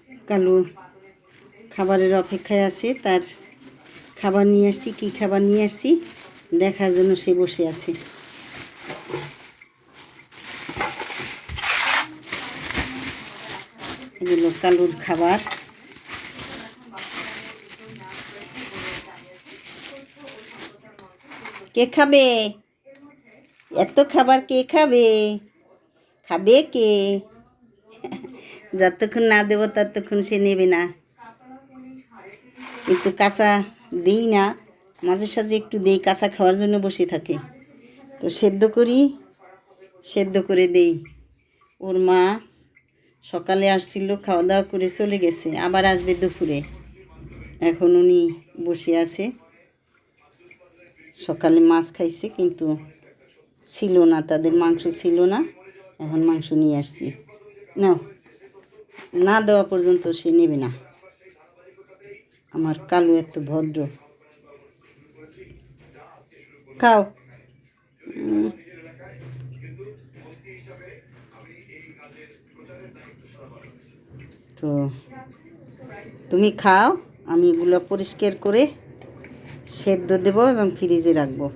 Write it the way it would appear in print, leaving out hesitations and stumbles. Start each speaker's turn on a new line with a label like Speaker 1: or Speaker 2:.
Speaker 1: কালু খাবারের অপেক্ষায় আছে, তার খাবার নিয়ে আসছি। কী খাবার নিয়ে আসছি দেখার জন্য সে বসে আছে। এগুলো কালুর খাবার। কে খাবে এত খাবার? কে খাবে? খাবে কে? যতক্ষণ না দেবো ততক্ষণ সে নেবে না। একটু কাঁচা দিই না, মাঝে সাঝে একটু দেই, কাঁচা খাওয়ার জন্য বসে থাকে। তো সেদ্ধ করি, সেদ্ধ করে দেই। ওর মা সকালে আসছিল, খাওয়া দাওয়া করে চলে গেছে, আবার আসবে দুপুরে। এখন উনি বসে আছে। সকালে মাছ খাইছে কিন্তু ছিল না, তাদের মাংস ছিল না। এখন মাংস নিয়ে আসছি। নাও, না দেওয়া পর্যন্ত সে নেবে না। আমার কালু এত ভদ্র। খাও। তো তুমি খাও, আমি এগুলো পরিষ্কার করে সেদ্ধ দেবো এবং ফ্রিজে রাখবো।